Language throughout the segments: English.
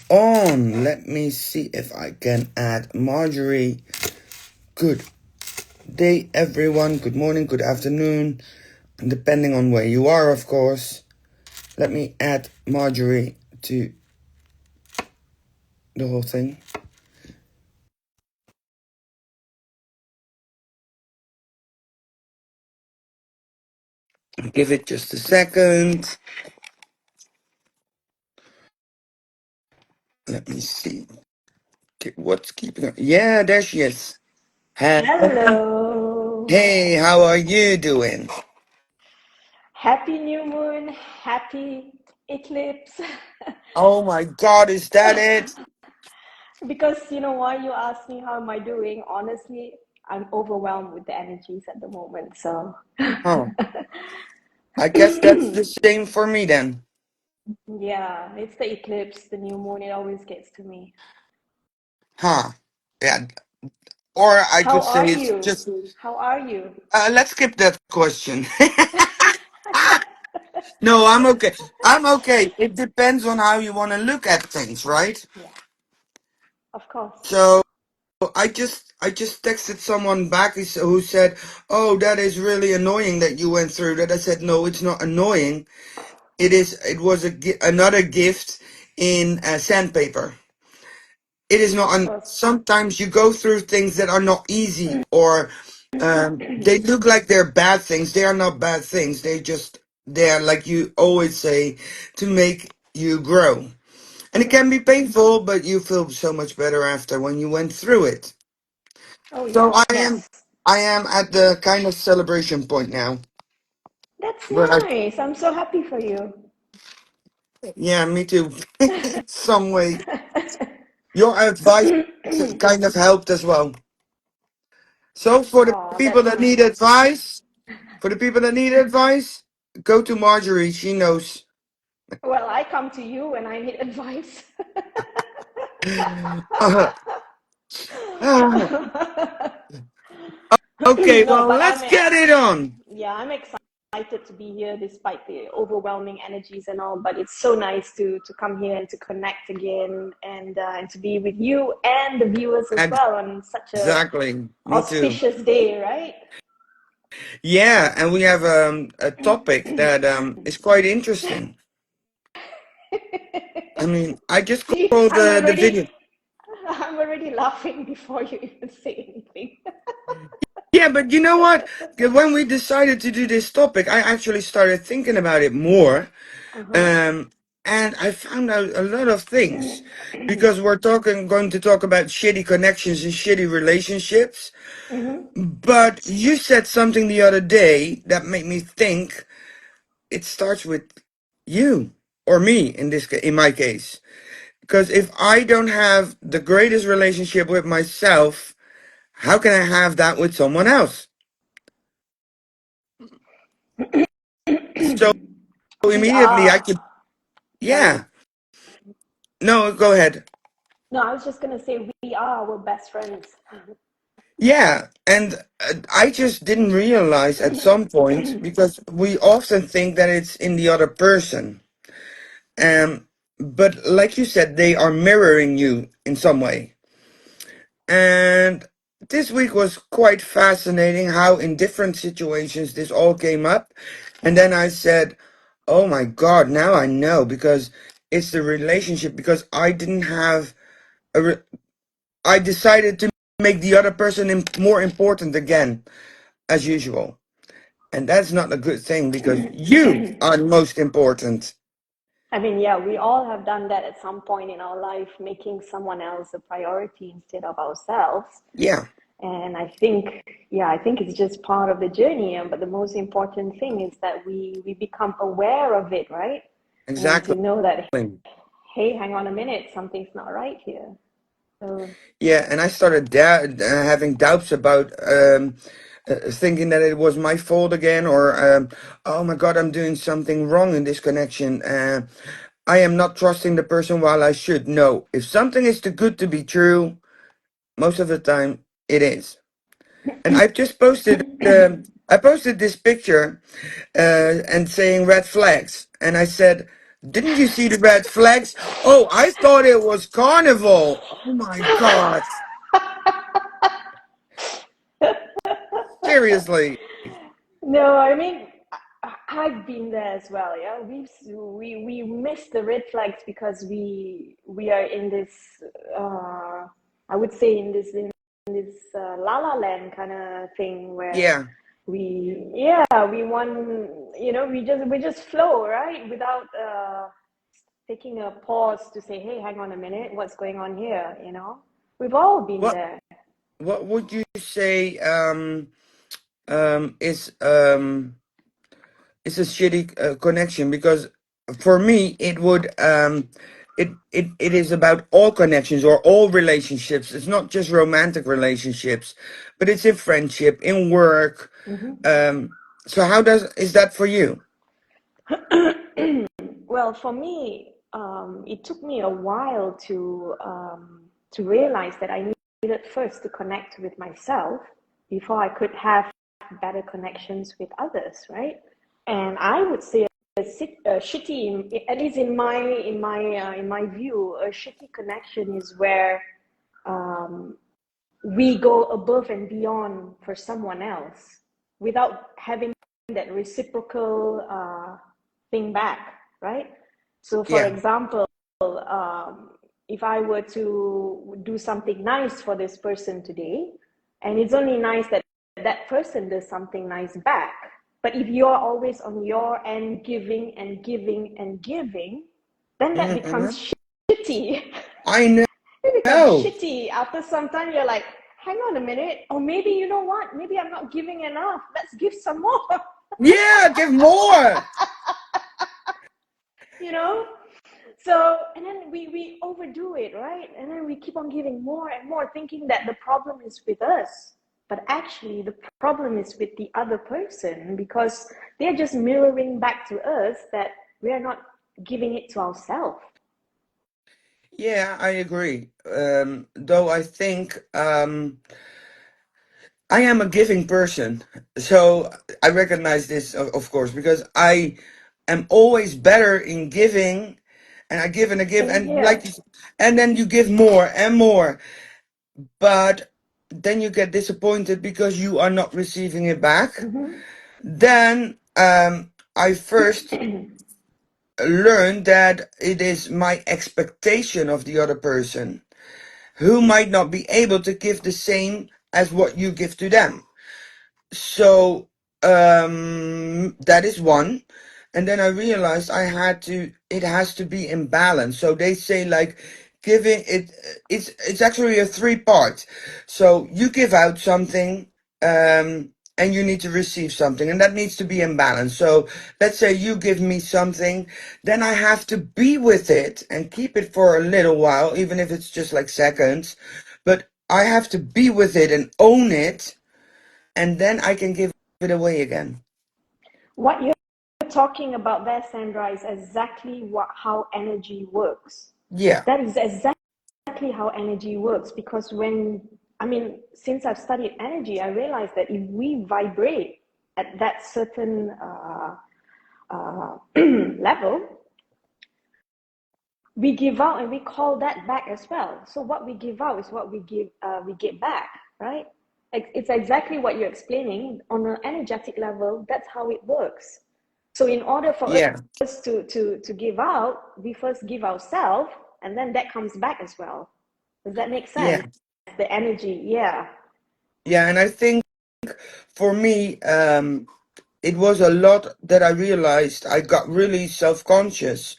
On. Let me see if I can add Marjorie. Good day, everyone. Good morning, good afternoon, depending on where you are, of course. Let me add Marjorie to the whole thing. Give it just a second. Let me see. What's keeping her? Yeah, there she is. Hello. Hello. Hey, how are you doing? Happy new moon. Happy eclipse. Oh my God, is that it? Because you know why you asked me how am I doing? Honestly, I'm overwhelmed with the energies at the moment. So Oh, I guess that's the same for me then. yeah, it's the eclipse, the new moon. It always gets to me. Huh. Yeah. Or I How could say are it's you? just. How are you? Let's skip that question. No, I'm okay. I'm okay. It depends on how you want to look at things, right? Yeah, of course. So I just texted someone back who said, "Oh, that is really annoying that you went through that." I said, "No, it's not annoying. It was another gift in sandpaper. It is not Of an course. sometimes you go through things that are not easy or they look like they're bad things. They are not bad things. They are, like you always say, to make you grow. And it can be painful, but you feel so much better after when you went through it. Oh So yes, I am at the kind of celebration point now. that's But nice. I'm so happy for you. yeah, me too. Some way. Your advice kind of helped as well. So for the Oh, people that's that need nice. advice, For the people that need advice, go to Marjorie. She knows. Well, I come to you when I need advice. Uh, uh, okay, No, well, but let's get it on. yeah, I'm excited to be here despite the overwhelming energies and all. But it's so nice to come here and to connect again and to be with you and the viewers as well on such a Exactly. Me too. auspicious day, right? Yeah, and we have a topic that is quite interesting. I mean, I just See, called the video. I'm already laughing before you even say anything. Yeah, but you know what? When we decided to do this topic, I actually started thinking about it more. Uh-huh. Um, and I found out a lot of things because going to talk about shitty connections and shitty relationships. Mm-hmm. But you said something the other day that made me think it starts with you or me in my case. Because if I don't have the greatest relationship with myself, how can I have that with someone else? So We immediately I are, could, sorry. yeah. No, go ahead. No, I was just gonna say we are our best friends. Yeah, and I just didn't realize at some point because we often think that it's in the other person. Um, but like you said, they are mirroring you in some way. And this week was quite fascinating how in different situations this all came up. And then I said, "Oh my God, now I know because it's the relationship because I didn't have I decided to make the other person more important again as usual." And that's not a good thing because you are most important. I mean, yeah, we all have done that at some point in our life, making someone else a priority instead of ourselves. Yeah, And I think, yeah, I think it's just part of the journey. But the most important thing is that we become aware of it, right? And to exactly. know that, hey, hang on a minute, something's not right here. So, Yeah, and I started having doubts about thinking that it was my fault again, or oh my God, I'm doing something wrong in this connection. I am not trusting the person while I should. No, if something is too good to be true, most of the time it is. And I've just posted. I posted this picture and saying red flags, and I said Didn't you see the red flags? Oh, I thought it was carnival. Oh my God. Seriously. No, I mean, I've been there as well. Yeah, we miss the red flags because we are in this. I would say in this la la land kind of thing where Yeah. we want, we just flow, right, without taking a pause to say, hey, hang on a minute, what's going on here? We've all been What there. what would you say is it's a shitty connection? Because for me it would it is about all connections or all relationships. It's not just romantic relationships, but it's in friendship, in work. Mm-hmm. um so how does is that for you? Well, for me, it took me a while to realize that I needed first to connect with myself before I could have better connections with others, right? And I would say a shitty, at least in my view, a shitty connection is where um, we go above and beyond for someone else without having that reciprocal thing back, right? So, for Yeah. example, if I were to do something nice for this person today, and it's only nice that that person does something nice back. But if you're always on your end giving and giving and giving, then that Hmm. becomes shitty. I It becomes know. shitty. After some time, you're like, hang on a minute. Or maybe, you know what? Maybe I'm not giving enough. Let's give some more, Yeah, give more. you know? So, and then we overdo it, right? And then we keep on giving more and more, thinking that the problem is with us. But actually, the problem is with the other person because they're just mirroring back to us that we are not giving it to ourselves. Yeah, I agree. Though I think I am a giving person, so I recognize this, of course, because I am always better in giving, and I give and I give, Same and here. and then you give more and more, but then you get disappointed because you are not receiving it back. Mm-hmm. Then I first learned that it is my expectation of the other person who might not be able to give the same as what you give to them. So that is one. And then I realized it has to be in balance. So they say like giving it's actually a three part. So you give out something, and you need to receive something, and that needs to be in balance. So let's say you give me something, then I have to be with it and keep it for a little while, even if it's just like seconds. But I have to be with it and own it, and then I can give it away again. What you're talking about there, Sandra, is exactly how energy works. Yeah, That is exactly how energy works because since I've studied energy, I realized that if we vibrate at that certain level, we give out and we call that back as well. So what we give out is what we get back, right? It's exactly what you're explaining on an energetic level. That's how it works. So in order for yeah, us to give out, we first give ourselves, and then that comes back as well. Does that make yeah, sense? The energy, yeah. yeah. And I think for me, it was a lot that I realized. I got really self-conscious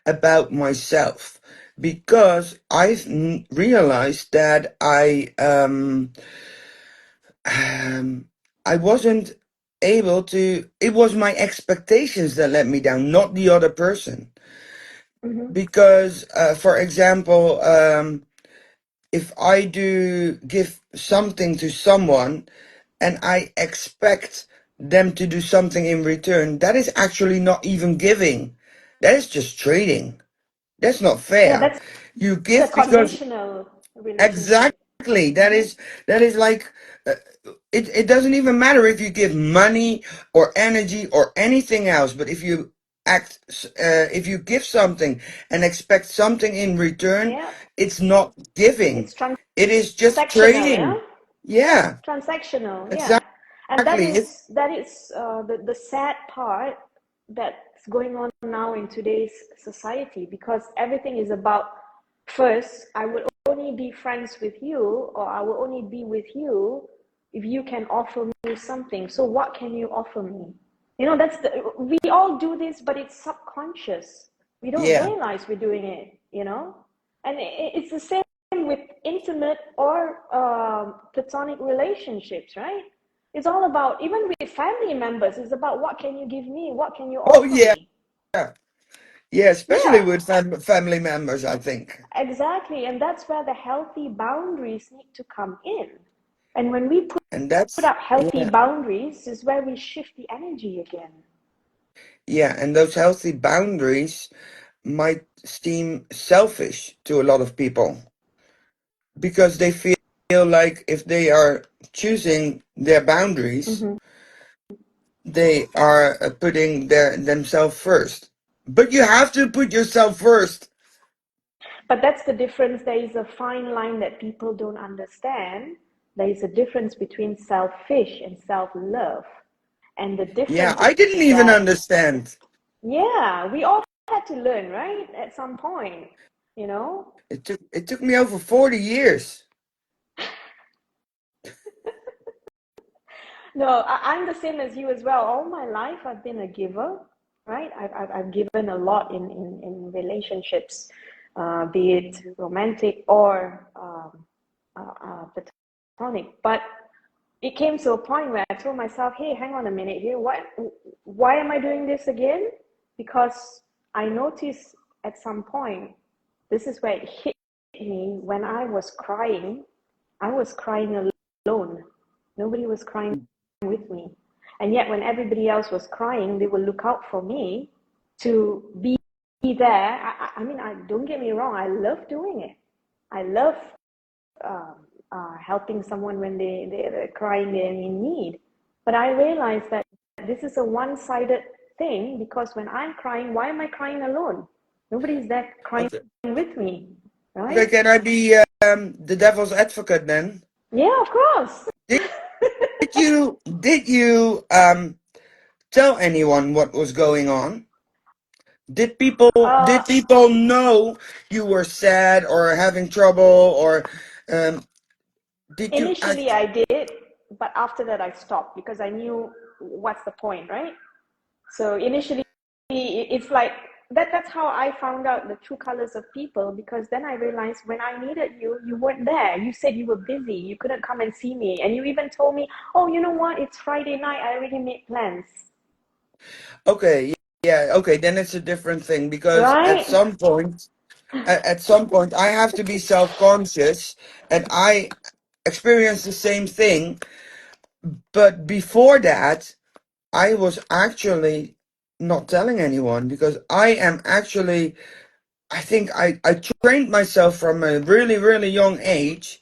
about myself because realized that I wasn't able to. It was my expectations that let me down, not the other person. Mm-hmm. Because, for example, if I do give something to someone and I expect them to do something in return, that is actually not even giving. That is just trading. That's not Yeah, fair. that's You a give because conditional relationship. exactly Mm-hmm. that is like uh, it doesn't even matter if you give money or energy or anything else, but if you if you give something and expect something in return, Yeah, it's not giving. it's It is just transactional. Yeah, trading. Yeah, transactional. Yeah, exactly. and that It's is the sad part that's going on now in today's society, because everything is about, first I would only be friends with you, or I will only be with you if you can offer me something. So what can you offer me? That's we all do this, but it's subconscious. We don't yeah. realize we're doing it. And it's the same with intimate or platonic relationships, right? It's all about, even with family members, it's about, what can you give me? What can you Oh offer yeah, me? yeah. Especially Yeah, with family members, I think. exactly. And that's where the healthy boundaries need to come in. And when we And put that's up healthy yeah, boundaries, is where we shift the energy again. yeah. And those healthy boundaries might seem selfish to a lot of people because they feel like if they are choosing their boundaries, Mm-hmm. they are putting themselves first. But you have to put yourself first. But that's the difference. There is a fine line that people don't understand. There is a difference between selfish and self love. And the Yeah, difference I didn't is even that, understand. yeah, we all had to learn, right? At some point, you know? It took me over 40 years. No, I'm the same as you as well. All my life, I've been a giver, right? I've given a lot in relationships, be it romantic or platonic. But it came to a point where I told myself, hey, hang on a minute here. Why am I doing this again? Because I noticed at some point, this is where it hit me when I was crying. I was crying alone. Nobody was crying with me. And yet, when everybody else was crying, they would look out for me to be there. I mean, don't get me wrong, I love doing it. I love um, helping someone when they're crying, they're in need. But I realized that this is a one sided thing, because when I'm crying, why am I crying alone? Nobody's there crying Okay, with me, okay, right? can I be the devil's advocate then? Yeah, of course. Did you tell anyone what was going on? Did Uh, people know you were sad or having trouble or um, did you Initially, I did, but after that, I stopped because I knew what's the point, right? So initially, it's like that. That's how I found out the true colors of people, because then I realized when I needed you, you weren't there. You said you were busy, you couldn't come and see me, and you even told me, "Oh, you know what? It's Friday night. I already made plans." Okay, yeah, okay, then it's a different thing because Right? at some point I have to be self-conscious and I experienced the same thing, but before that I was actually not telling anyone because I think I trained myself from a really, really young age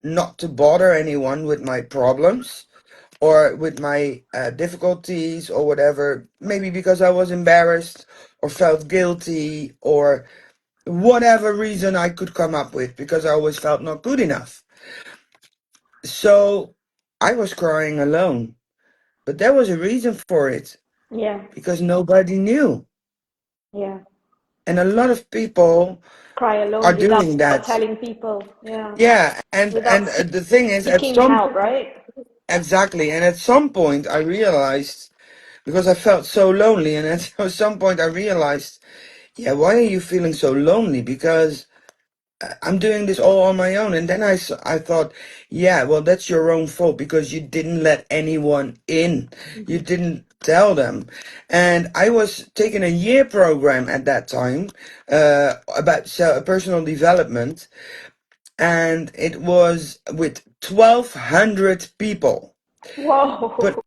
not to bother anyone with my problems or with my difficulties or whatever. Maybe because I was embarrassed or felt guilty or whatever reason I could come up with because I always felt not good enough. So I was crying alone. But there was a reason for it Yeah, because nobody knew. yeah. And a lot of people Cry are alone without doing that. telling people. Yeah, Yeah, without the thing is, seeking help. Right? exactly, and at some point I realized because I felt so lonely, and at some point I realized, yeah, why are you feeling so lonely? Because I'm doing this all on my own. And then I thought, yeah, well, that's your own fault because you didn't let anyone in. You Mm-hmm. didn't tell them. And I was taking a year program at that time about personal development. And it was with 1,200 people. But Whoa.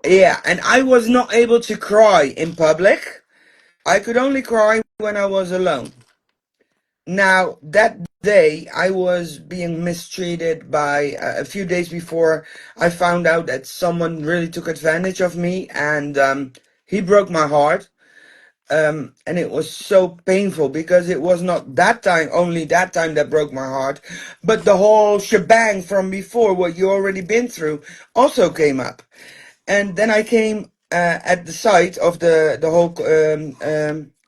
yeah, and I was not able to cry in public. I could only cry when I was alone. Now, that day, I was being mistreated by a few days before I found out that someone really took advantage of me and he broke my heart. and it was so painful because it was not that time, only that time that broke my heart, but the whole shebang from before, what you already been through, also came up. And then I came at the site of the whole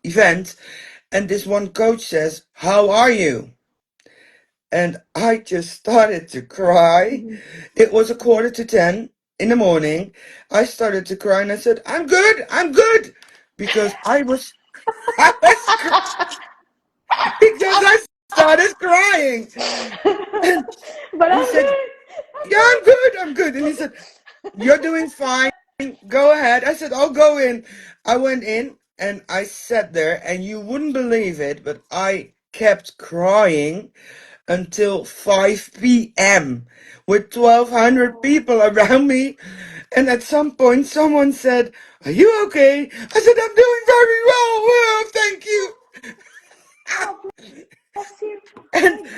event, and this one coach says, "How are you?" And I just started to cry. Mm-hmm. It was a quarter to 10 in the morning. I started to cry and I said, I'm good," because I was because I started crying. And But he I'm said, good. "Yeah, I'm good." And he said, "You're doing fine. Go ahead." I said, "I'll go in." I went in and I sat there, and you wouldn't believe it, but I kept crying until 5 p.m. with 1,200 Oh, people around me. And at some point, someone said, "Are you okay?" I said, "I'm doing very well. Well, thank you." oh, bless you. And My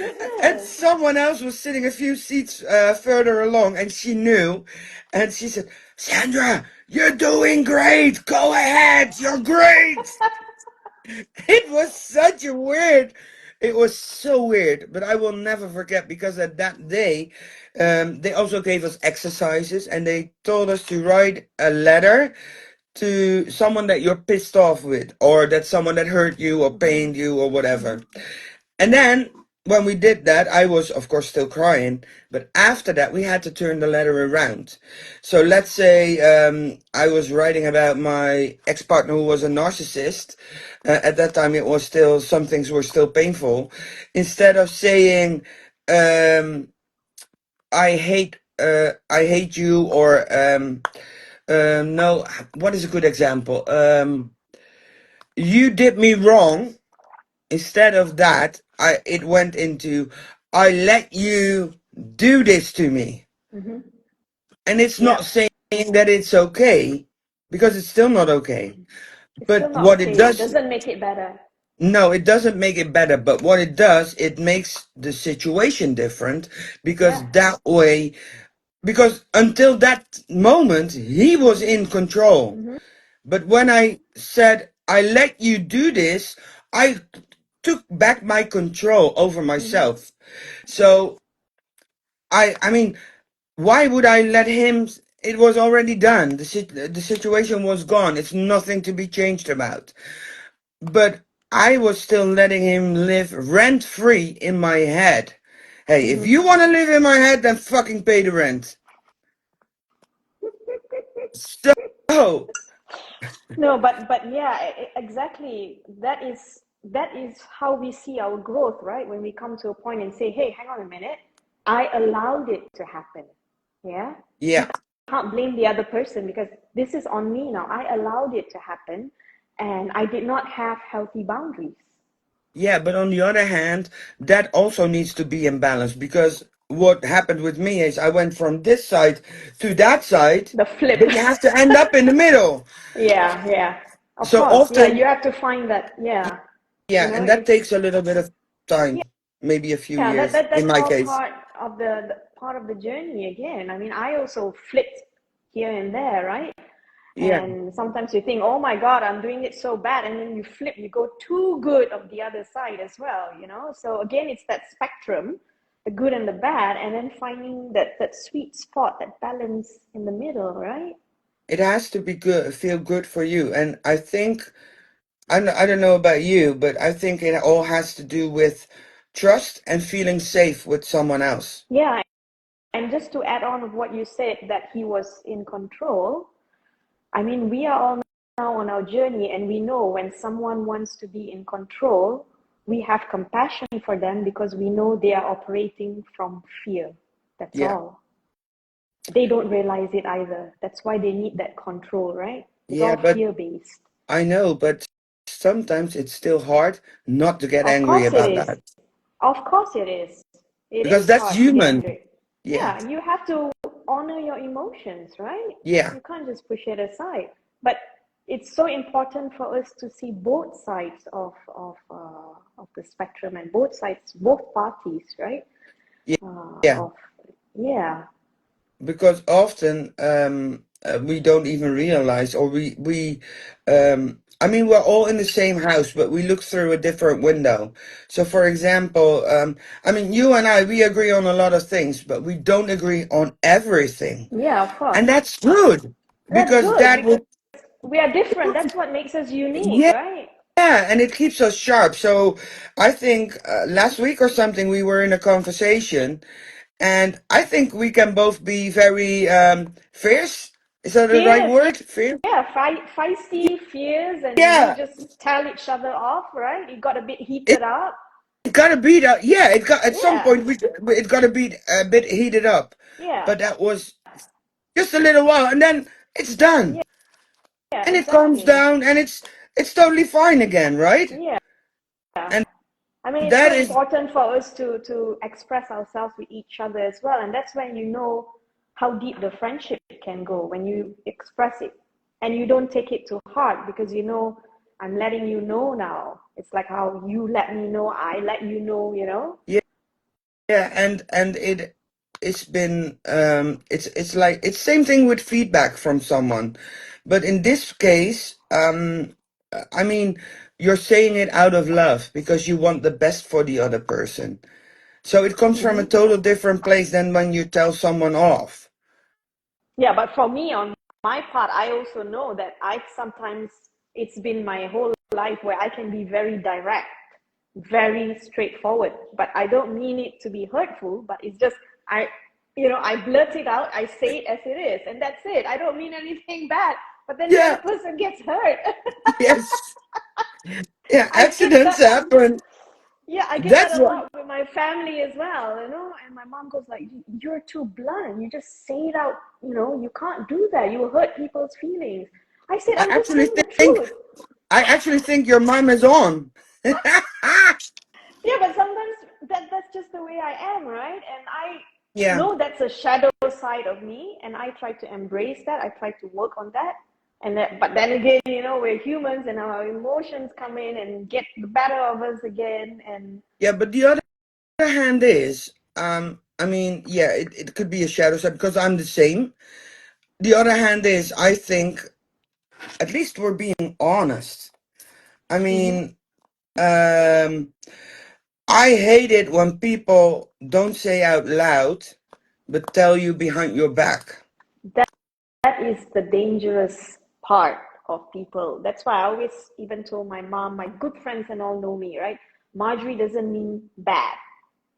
and goodness. someone else was sitting a few seats further along, and she knew, and she said, "Sandra, you're doing great. Go ahead. You're great." It was such a weird. It was so weird, but I will never forget because at that day, they also gave us exercises and they told us to write a letter to someone that you're pissed off with, or that someone that hurt you or Mm-hmm. pained you or whatever. Mm-hmm. And then when we did that, I was, of course, still crying. But after that, we had to turn the letter around. So let's say I was writing about my ex-partner who was a narcissist. At that time, it was still, some things were still painful. Instead of saying, um, I hate you, or no, what is a good example? You did me wrong. Instead of that, it went into, "I let you do this to me." Mm-hmm. And it's Yep. not saying that it's okay, because it's still not okay. It's still But not what it okay. It does, doesn't make it better. no, it doesn't make it better. But what it does, it makes the situation different, Yeah. because that way, because until that moment, he was Mm-hmm. in control. Mm-hmm. But when I said, "I let you do this," I took back my control over Mm-hmm. myself. So I mean, why would I let him? It was already done. The situation was gone. It's nothing to be changed about. But I was still letting him live rent free in my head. Hey, if Mm-hmm. you want to live in my head, then fucking pay the rent. So, No, but yeah, exactly. That is how we see our growth, right? When we come to a point and say, "Hey, hang on a minute, I allowed it to happen." Yeah, you yeah. can't blame the other person because this is on me now. I allowed it to happen, and I did not have healthy boundaries. Yeah, but on the other hand, that also needs to be in balance, because what happened with me is I went from this side to that side, The flip. but you have to end up in the middle. Yeah, yeah. Of So course. Yeah, you often, have to find that. Yeah, yeah, and that it's takes a little bit of time, maybe a few yeah, that, years that in that's my all case. part of the part of the journey again. I mean, I also flipped here and there, right? Yeah, And sometimes you think, oh my God, I'm doing it so bad. And then you flip, you go too good of the other side as well, you know? So again, it's that spectrum, the good and the bad, and then finding that sweet spot, that balance in the middle, right? it has to be good, feel good for you. And I think, I don't know about you, but I think it all has to do with trust and feeling safe with someone else. Yeah. And just to add on of what you said, that he was in control, I mean, we are all now on our journey, and we know when someone wants to be in control, we have compassion for them because we know they are operating from fear. That's Yeah, all. They don't realize it either. That's why they need that control, right? It's yeah, all but fear based. I know, but sometimes it's still hard not to get Of angry course it about is. that, Of course it is. It because is that's hard to get human. angry. Yeah, Yeah, you have to honor your emotions, right? yeah, You can't just push it aside. But it's so important for us to see both sides of the spectrum, and both sides, both parties, right? yeah, yeah. Of yeah. Because often we don't even realize, or we I mean, we're all in the same house, but we look through a different window. So, for example, I mean, you and I, we agree on a lot of things, but we don't agree on everything. Yeah, of course. And that's good That's because good that because will, we are different. That's what makes us unique, yeah, right? and it keeps us sharp. So, I think last week or something, we were in a conversation, and I think we can both be very fierce. Is that the right Fierce, word? Fierce? yeah, feisty, fierce, and we Yeah. just tell each other off, right? It got a bit It heated up. gotta beat up. Yeah, it got at some Yeah, point it gotta be a bit heated up, yeah, but that was just a little while, and then it's done, yeah, yeah, and it calms exactly. down, and it's totally fine again, right? Yeah. And I mean, it's so that is, important for us to express ourselves with each other as well. And that's when you know how deep the friendship can go when you express it and you don't take it to heart because you know, I'm letting you know now. It's like how you let me know, I let you know, you know? yeah, yeah, and it's been it's like it's same thing with feedback from someone, but in this case, I mean, you're saying it out of love because you want the best for the other person. So it comes from a Mm-hmm. total different place than when you tell someone off. Yeah, but for me, on my part, I also know that I sometimes, it's been my whole life where I can be very direct, very straightforward, but I don't mean it to be hurtful, but it's just, I blurt it out, I say it as it is, and that's it. I don't mean anything bad, but then the other Yeah, person gets hurt. yes. Yeah, I get accidents that. happen. Yeah, I get that That's a what lot with my family as well, you know. And my mom goes like, "You're too blunt. You just say it out. You know, you can't do that. You will hurt people's feelings." I said, I "I'm just actually saying the think truth." I actually think your mom is on. Yeah, but sometimes that's just the way I am, right? And I Yeah. know that's a shadow side of me, and I try to embrace that. I try to work on that. And that, but then again, you know, we're humans, and our emotions come in and get the better of us again. And Yeah, but the other hand is, I mean, yeah, it could be a shadow side because I'm the same. The other hand is, I think at least we're being honest. I mhm. mean, um, I hate it when people don't say out loud, but tell you behind your back. That is the dangerous part of people. That's why I always even told my mom, my good friends and all know me, right? Marjorie doesn't mean bad.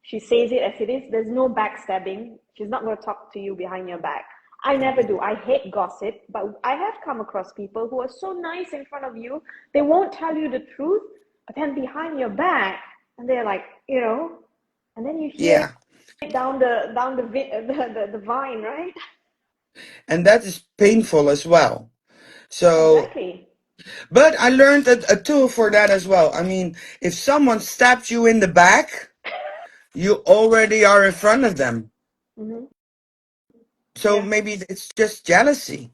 She says it as it is. There's no backstabbing. She's not going to talk to you behind your back. I never do. I hate gossip, but I have come across people who are so nice in front of you. They won't tell you the truth, but then behind your back, and they're like, you know, and then you hear Yeah, it down the vine, right? and that is painful as well. So, Exactly. but I learned a tool for that as well. I mean, if someone stabs you in the back, you already are in front of them. Mm-hmm. So Yeah. maybe it's just jealousy.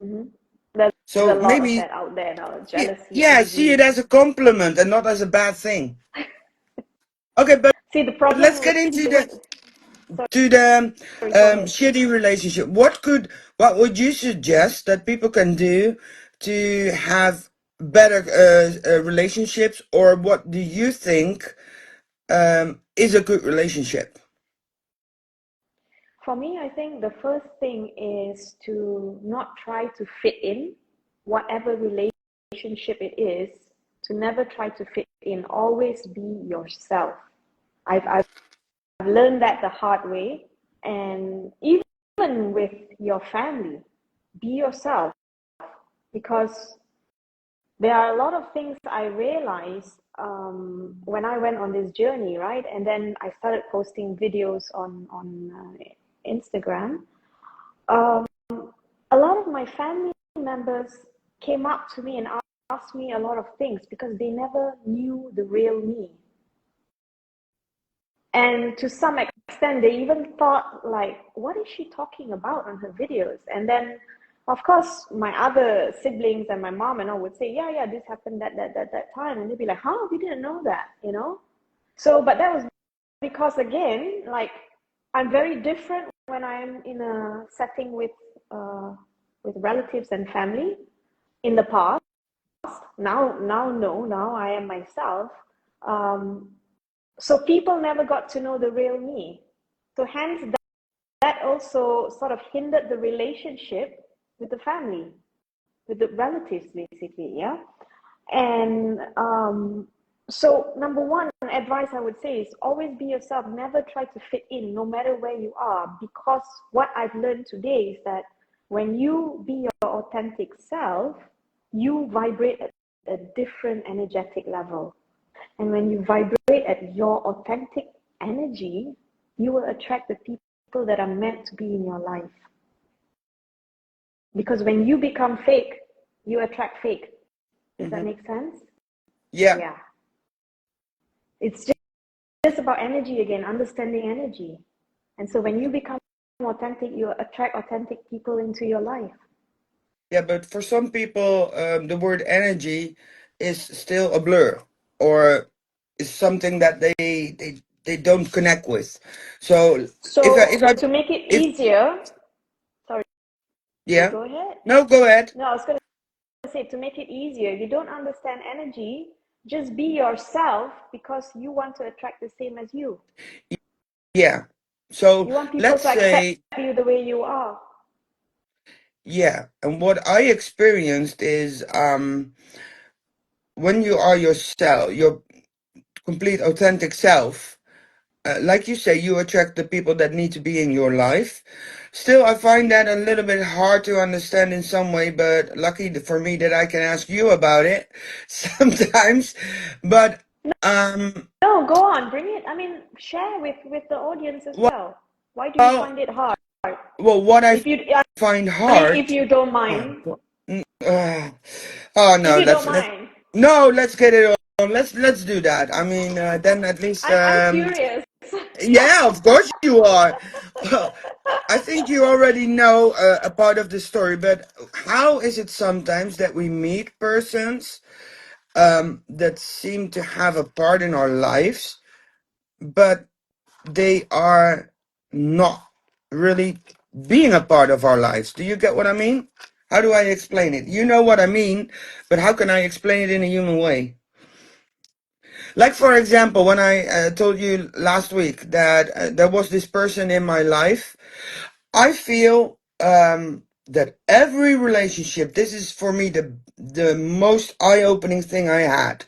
Mm-hmm. There's a So lot of maybe, that out there now. yeah, Jealousy, yeah, see it envy. as a compliment and not as a bad thing. Okay, but See, the let's problem get with into people. the Sorry, to the go ahead. shitty relationship. What would you suggest that people can do to have better relationships, or what do you think is a good relationship? For me, I think the first thing is to not try to fit in whatever relationship it is, to never try to fit in. Always be yourself. I've learned that the hard way. And even with your family, be yourself because there are a lot of things I realized when I went on this journey, right? And then I started posting videos on Instagram. Um, a lot of my family members came up to me and asked me a lot of things because they never knew the real me. And to some extent, they even thought, like, what is she talking about on her videos? And then, of course, my other siblings and my mom and all would say, yeah, yeah, this happened that time. And they'd be like, huh, we didn't know that, you know? So, but that was because, again, like, I'm very different when I'm in a setting with relatives and family in the past. now I am myself. So people never got to know the real me. So hence that also sort of hindered the relationship with the family, with the relatives, basically, yeah. And so number one advice I would say is always be yourself. Never try to fit in, no matter where you are, because what I've learned today is that when you be your authentic self, you vibrate at a different energetic level. And when you vibrate at your authentic energy, you will attract the people that are meant to be in your life. Because when you become fake, you attract fake. Does that make sense? Yeah. Yeah. It's just about energy again, understanding energy. And so when you become authentic, you attract authentic people into your life. Yeah, but for some people, the word energy is still a blur, or is something that they don't connect with. So if So I to make it if easier, sorry, yeah, go ahead. no, go ahead. No, I was going to say, to make it easier, if you don't understand energy, just be yourself, because you want to attract the same as you. Yeah. So You want people let's to accept say, you the way you are. yeah, and what I experienced is when you are yourself, your complete authentic self, like you say, you attract the people that need to be in your life. Still, I find that a little bit hard to understand in some way, but lucky for me that I can ask you about it sometimes. But um, No, go on, bring it. I mean, share with the audience as well. Why do you well, find it hard? what I If you, find I mean, if hard. you don't Oh, mind, oh if no, you don't mind, let's get it on. Let's do that. I mean, then at least I'm curious. yeah, of course you are. Well, I think you already know a part of the story, but how is it sometimes that we meet persons that seem to have a part in our lives, but they are not really being a part of our lives? Do you get what I mean? How do I explain it? You know what I mean, but how can I explain it in a human way? Like, for example, when I told you last week that there was this person in my life, I feel that every relationship, this is for me the most eye-opening thing I had.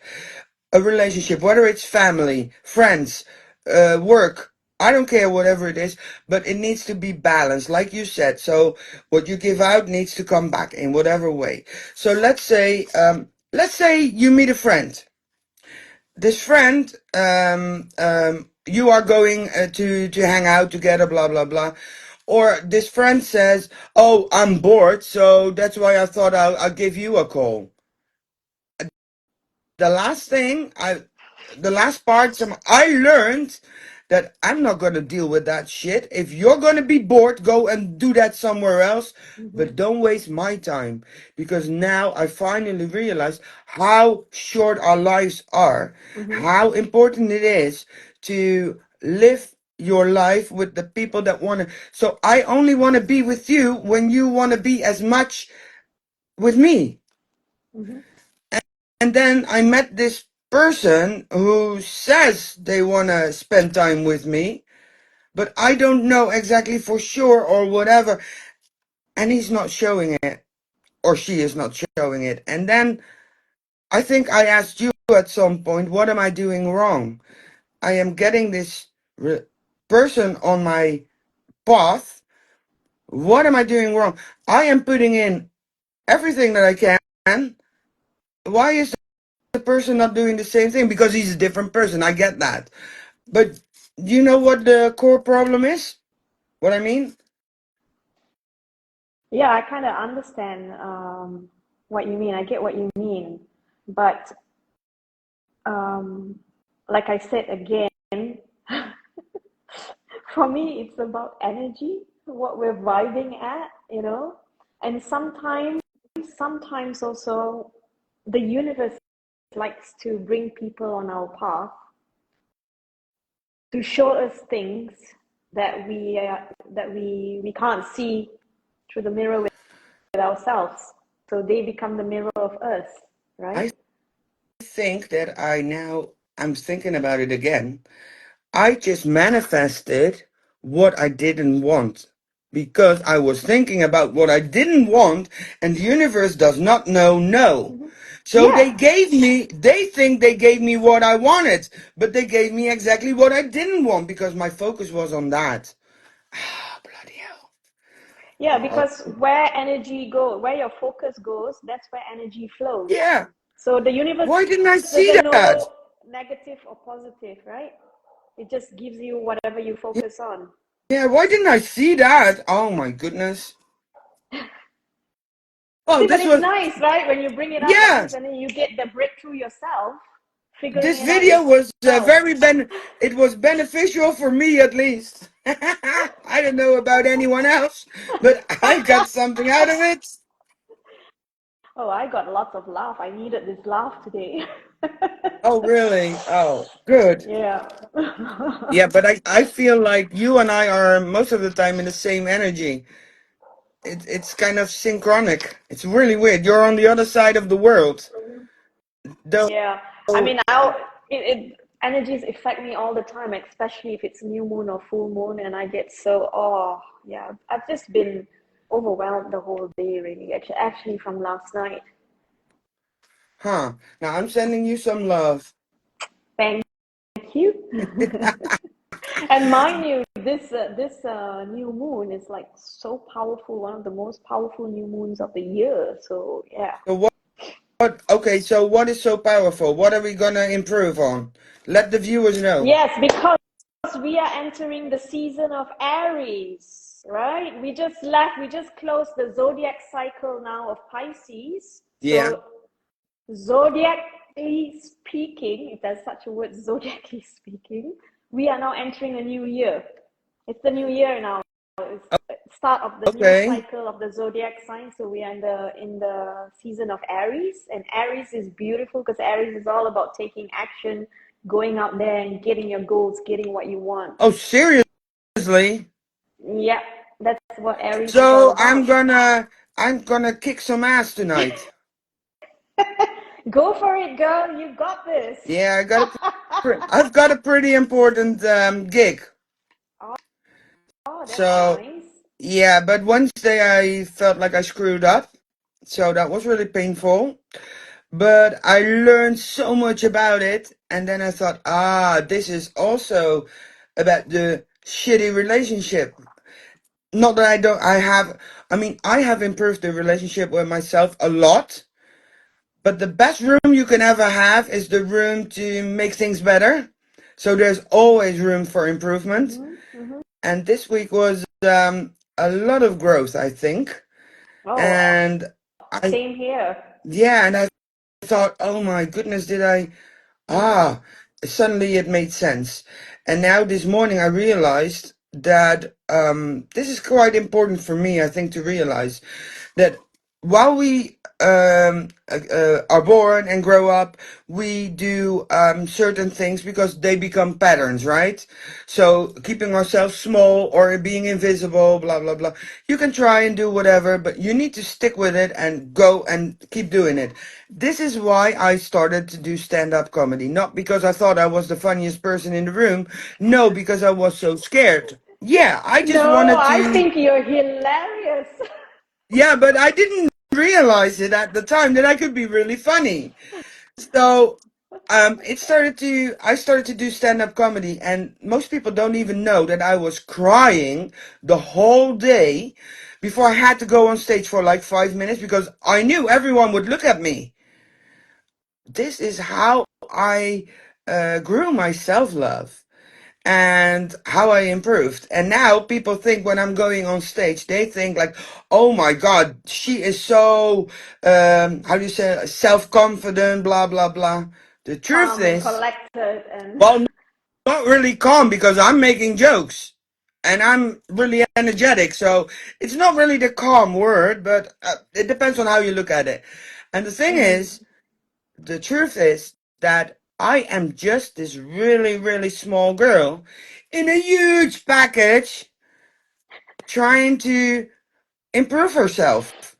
A relationship, whether it's family, friends, work, I don't care whatever it is, but it needs to be balanced, like you said. So what you give out needs to come back in whatever way. So let's say you meet a friend. This friend, you are going to hang out together, blah blah blah, or this friend says, "Oh, I'm bored, so that's why I thought I'll give you a call." The last thing the last part, I learned that I'm not gonna deal with that shit. If you're gonna be bored, go and do that somewhere else. Mm-hmm, But don't waste my time, because now I finally realize how short our lives are, mm-hmm, how important it is to live your life with the people that want to. So I only want to be with you when you want to be as much with me. mm-hmm, And then I met this person who says they want to spend time with me, but I don't know exactly for sure or whatever. And he's not showing it, or she is not showing it. And then I think I asked you at some point, what am I doing wrong? I am getting this person on my path. What am I doing wrong? I am putting in everything that I can. Why is the person not doing the same thing? Because he's a different person. I get that. But do you know what the core problem is? What I mean? yeah, I kind of understand what you mean. I get what you mean, but um, like I said again, for me, it's about energy, what we're vibing at, and sometimes also the universe likes to bring people on our path to show us things that we can't see through the mirror with ourselves. So they become the mirror of us. right? I think that I'm thinking about it again. I just manifested what I didn't want because I was thinking about what I didn't want, and the universe does not know no. Mm-hmm. So Yeah, they think they gave me what I wanted, but they gave me exactly what I didn't want because my focus was on that. Ah, bloody hell. yeah, Oh, because where energy goes, where your focus goes, that's where energy flows. yeah. So the universe Why didn't I see doesn't that? know negative or positive, right? It just gives you whatever you focus on. Yeah, why didn't I see that? Oh my goodness. Oh, See, but this it's was, nice, right? When you bring it up like yeah. this and then you get the breakthrough yourself, figuring This it out video was yourself. it was beneficial for me at least. I don't know about anyone else, but I got something out of it. Oh, I got lots of laugh. I needed this laugh today. Oh, really? Oh, good. Yeah. Yeah, but I feel like you and I are most of the time in the same energy. It's kind of synchronic. It's really weird. You're on the other side of the world. Though, Yeah. I mean, energies affect me all the time, especially if it's new moon or full moon, and I get so, oh, yeah. I've just been overwhelmed the whole day, really. Actually, from last night. huh. Now I'm sending you some love. Thank you. And mind you, this new moon is like so powerful, one of the most powerful new moons of the year. So yeah. So okay, so what is so powerful? What are we gonna improve on? Let the viewers know. Yes, because we are entering the season of Aries, right? We just closed the zodiac cycle now of Pisces. Yeah. So zodiacally speaking, if there's such a word, zodiacally speaking, we are now entering a new year. It's the new year now. It's the start of the new Okay. cycle of the zodiac sign. So we are in the season of Aries, and Aries is beautiful because Aries is all about taking action, going out there and getting your goals, getting what you want. Oh, seriously? Yeah, that's what Aries is all So about. I'm gonna kick some ass tonight. Go for it, girl. You got this. Yeah, I've got a pretty important gig. Oh, that's So nice. yeah, but Wednesday I felt like I screwed up. So that was really painful. But I learned so much about it, and then I thought, this is also about the shitty relationship. Not that I mean, I have improved the relationship with myself a lot, but the best room you can ever have is the room to make things better. So there's always room for improvement. Mm-hmm, mm-hmm. And this week was a lot of growth, I think. Oh, And I, same here. yeah, and I thought, oh my goodness, did I Mm-hmm. Ah, suddenly it made sense. And now this morning I realized that this is quite important for me, I think, to realize that while we are born and grow up, we do certain things because they become patterns, right? So keeping ourselves small or being invisible, blah, blah, blah. You can try and do whatever, but you need to stick with it and go and keep doing it. This is why I started to do stand-up comedy. Not because I thought I was the funniest person in the room. No, because I was so scared. Yeah, I just No, wanted I to. think you're hilarious. Yeah, but I didn't realize it at the time that I could be really funny. So, I started to do stand-up comedy, and most people don't even know that I was crying the whole day before I had to go on stage for like 5 minutes because I knew everyone would look at me. This is how I grew my self-love and how I improved. And now people think when I'm going on stage, they think like, oh my God, she is so, how do you say, self-confident, blah, blah, blah. The truth Calm and is, collected and well, not really calm because I'm making jokes and I'm really energetic. So it's not really the calm word, but it depends on how you look at it. And the thing mm, is, the truth is that I am just this really, really small girl in a huge package trying to improve herself.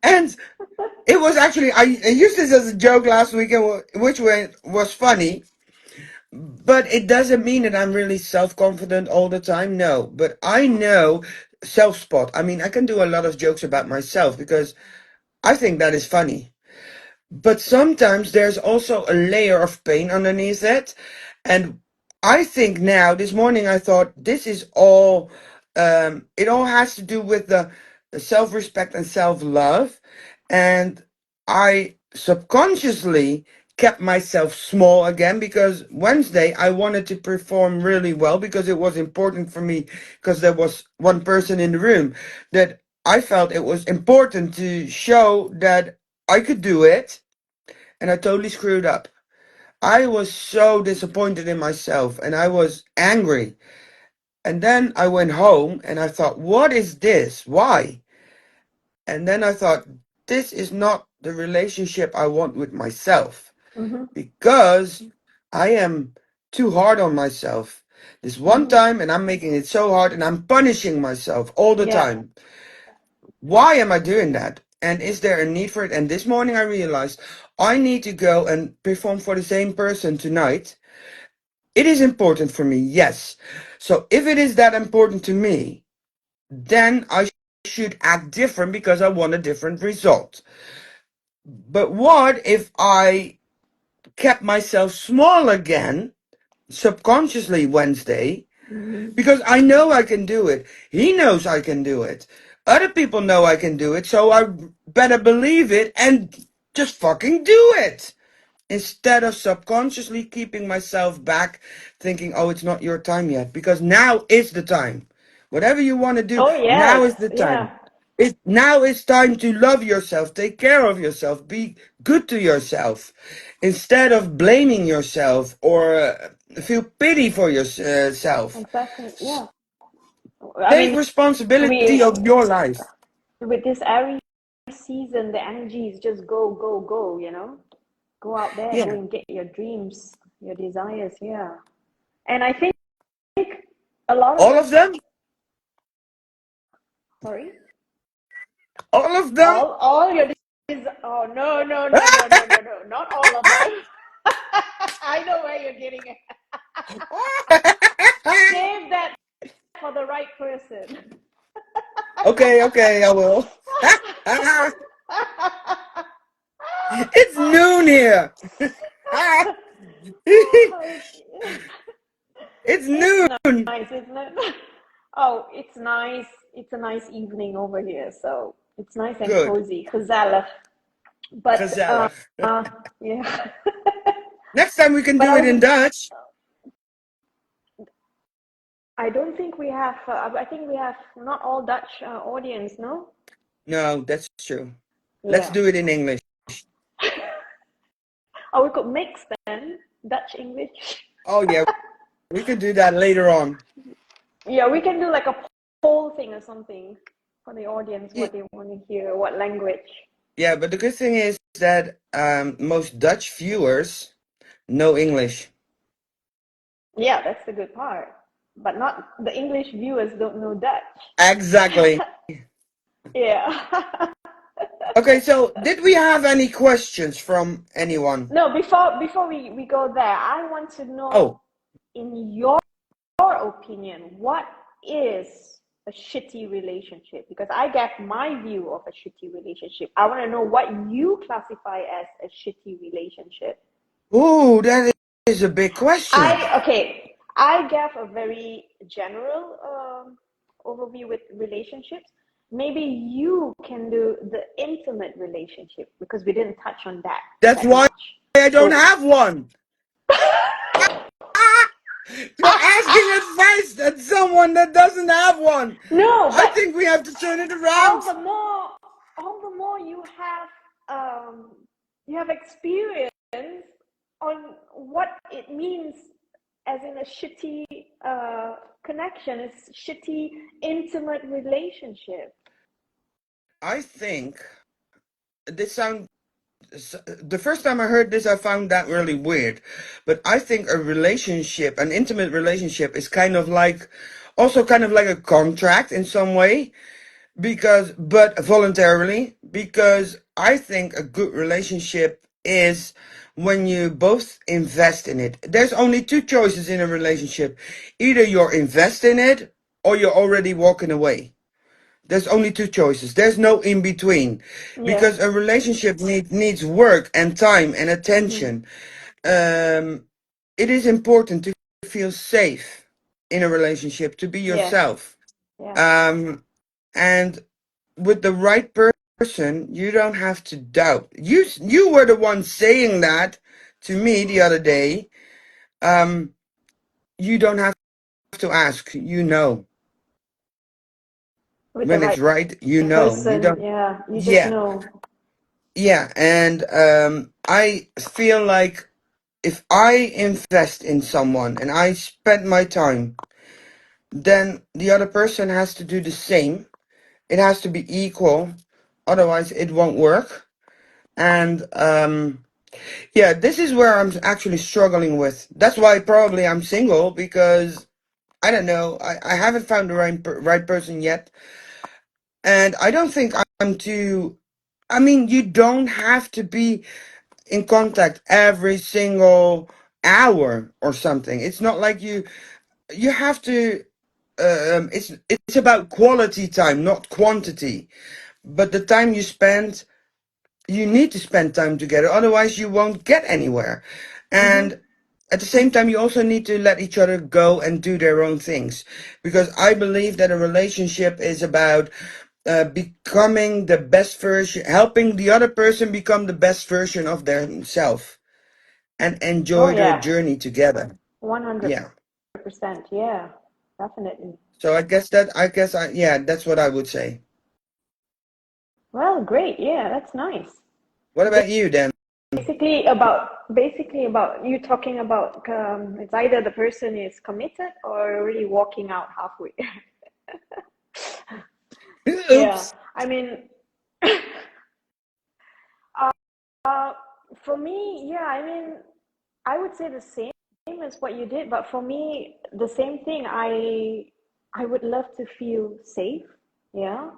And it was actually, I used this as a joke last week, which was funny, but it doesn't mean that I'm really self-confident all the time. No, but I know self-spot. I mean, I can do a lot of jokes about myself because I think that is funny. But sometimes there's also a layer of pain underneath it. And I think now, this morning, I thought this is all, it all has to do with the self respect and self love. And I subconsciously kept myself small again because Wednesday I wanted to perform really well because it was important for me because there was one person in the room that I felt it was important to show that I could do it, and I totally screwed up. I was so disappointed in myself and I was angry. And then I went home and I thought, what is this? Why? And then I thought, this is not the relationship I want with myself Mm-hmm. because I am too hard on myself. This one Mm-hmm. time and I'm making it so hard and I'm punishing myself all the Yeah. time. Why am I doing that? And is there a need for it? And this morning I realized I need to go and perform for the same person tonight. It is important for me, yes. So if it is that important to me, then I should act different because I want a different result. But what if I kept myself small again, subconsciously Wednesday, Mm-hmm. because I know I can do it. He knows I can do it. Other people know I can do it, so I better believe it and just fucking do it. Instead of subconsciously keeping myself back, thinking, oh, it's not your time yet. Because now is the time. Whatever you want to do, Oh now yes. is the time. Yeah. Now it's time to love yourself, take care of yourself, be good to yourself. Instead of blaming yourself or feel pity for yourself. Exactly. Yeah. I Take mean, responsibility we of your life. with this Aries season, the energy is just go, go, go. Go out there, go Yeah. and get your dreams, your desires. Yeah. And I think a lot of All us. of them? Sorry. All of them? All your oh no, no, no, no, no, no, no, not all of them. I know where you're getting it. Save that for the right person. Okay, okay, I will. It's noon here. It's It's noon. nice, isn't it? Oh, it's nice. It's a nice evening over here, so it's nice and Good. cozy. Gezellig. But Gezellig. yeah. Next time we can But do I it was in Dutch. I don't think we have. I think we have not all Dutch audience. No. No, that's true. Let's Yeah. do it in English. Or we could mix then Dutch English. Oh yeah, we could do that later on. Yeah, we can do like a poll thing or something for the audience, Ye- what they want to hear, what language. Yeah, but the good thing is that most Dutch viewers know English. Yeah, that's the good part. But not the English viewers don't know Dutch. Exactly. Yeah. Okay, so did we have any questions from anyone? No, before we go there, I want to know Oh, in your opinion, what is a shitty relationship? Because I gave my view of a shitty relationship. I want to know what you classify as a shitty relationship. ooh, that is a big question. I gave a very general overview with relationships. Maybe you can do the intimate relationship because we didn't touch on That's that why much. I don't So have one. You're asking advice at someone that doesn't have one. no, I but think we have to turn it all around. the more you have experience on what it means as in a shitty connection, a shitty intimate relationship. I think this sound the first time I heard this, I found that really weird. But I think a relationship, an intimate relationship, is kind of like, also kind of like a contract in some way. but voluntarily, because I think a good relationship is when you both invest in it. There's only two choices in a relationship. Either you're invest in it or you're already walking away. There's only two choices. There's no in between, Yeah. because a relationship needs work and time and Mm-hmm. attention. Um, it is important to feel safe in a relationship, to be Yes. yourself. Yeah. Um, and with the right person, you don't have to doubt. You were the one saying that to me the other day. Um, you don't have to ask. You know With the when it's right right. You know. You person, don't. yeah, you just Yeah, know. yeah. And I feel like if I invest in someone and I spend my time, then the other person has to do the same. It has to be equal. Otherwise, it won't work. And yeah, this is where I'm actually struggling with. That's why probably I'm single, because I don't know. I haven't found the right person yet. And I don't think I'm too. I mean, you don't have to be in contact every single hour or something. It's not like you have to. It's about quality time, not quantity. But the time you spend, you need to spend time together, otherwise you won't get anywhere. Mm-hmm. And at the same time, you also need to let each other go and do their own things, because I believe that a relationship is about becoming the best version, helping the other person become the best version of themselves, and Oh enjoy the yeah, journey together. Yeah. 100%. Yeah, definitely. So yeah, that's what I would say. Well, great. Yeah, that's nice. What about you then? Basically about you talking about it's either the person is committed or already walking out halfway. Yeah, Oops. I mean, uh, for me, yeah, I mean, I would say the same as what you did, but for me, the same thing. I would love to feel safe. Yeah,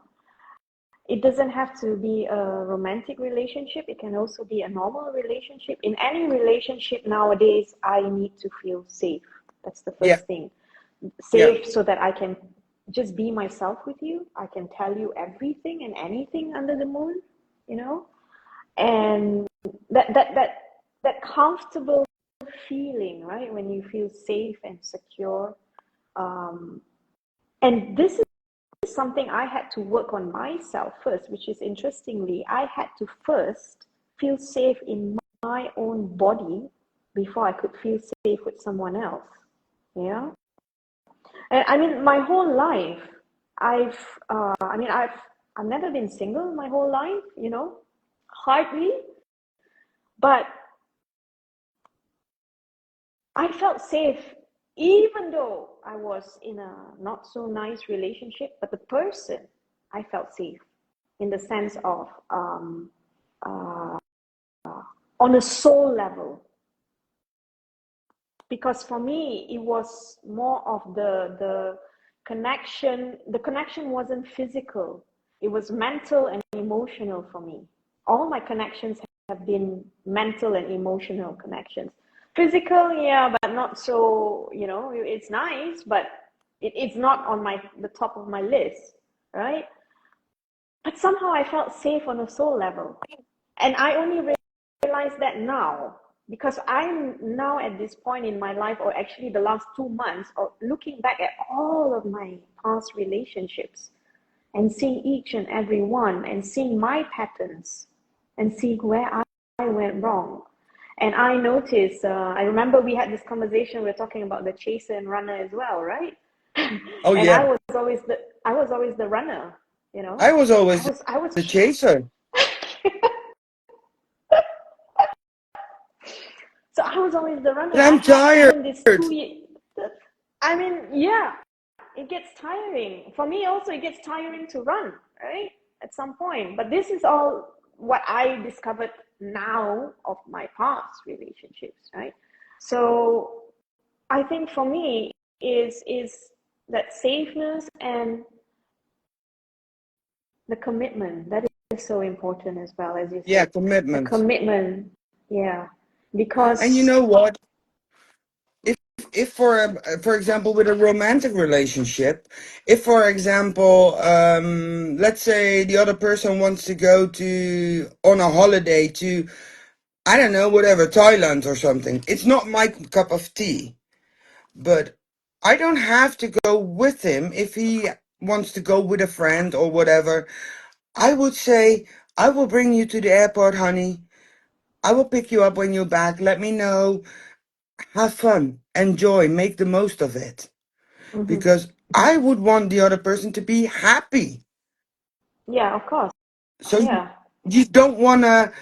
it doesn't have to be a romantic relationship. It can also be a normal relationship. In any relationship nowadays, I need to feel safe. That's the Yeah, first thing. yeah, Safe so that I can just be myself with you. I can tell you everything and anything under the moon, you know? And that comfortable feeling, right? When you feel safe and secure. Um, and this is something I had to work on myself first, which is interestingly, I had to first feel safe in my own body before I could feel safe with someone else. Yeah. And I mean, my whole life, I've, I've never been single my whole life, hardly, but I felt safe even though I was in a not so nice relationship, but the person I felt safe in the sense of uh, on a soul level. Because for me, it was more of the connection. The connection wasn't physical, it was mental and emotional for me. All my connections have been mental and emotional connections. Physical, yeah, but not so, it's nice, but it's not on the top of my list, right? But somehow I felt safe on a soul level. And I only realize that now because I'm now at this point in my life, or actually the last 2 months, of looking back at all of my past relationships and seeing each and every one and seeing my patterns and seeing where I went wrong. And I noticed, I remember we had this conversation, we are talking about the chaser and runner as well, right? oh And yeah, I was always the runner, you know. I was I always was I was the chaser. So I was always the runner. And I I'm had tired. even this 2 year. I mean, yeah, it gets tiring. For me, also, it gets tiring to run, right? At some point. But this is all what I discovered now of my past relationships, right? So I think for me is that safeness and The commitment, that is so important as well, as you Yeah, said. The commitment. commitment, yeah. And you Because know what? If if for example with a romantic relationship, if for example, let's say the other person wants to go to on a holiday to, I don't know, whatever, Thailand or something. It's not my cup of tea, but I don't have to go with him if he wants to go with a friend or whatever. I would say, I will bring you to the airport, honey. I will pick you up when you're back. Let me know. Have fun. Enjoy. Make the most of it. mhm. Because I would want the other person to be happy. Yeah, of course. So Yeah. you don't want to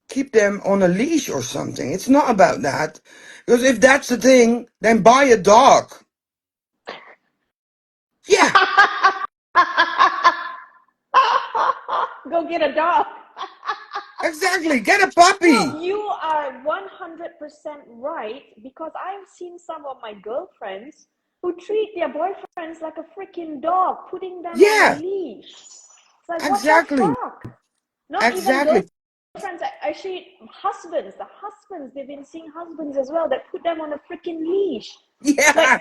keep them on a leash or something. It's not about that. Because if that's the thing, then buy a dog. Yeah, Go get a dog. exactly. Get a No, puppy. you are 100% right, because I've seen some of my girlfriends who treat their boyfriends like a freaking dog, putting them on a Yeah, leash. It's like, what the exactly. fuck? Not even Exactly. girlfriends, actually, husbands. The husbands, they've been seeing husbands as well that put them on a freaking leash. Like, Yeah.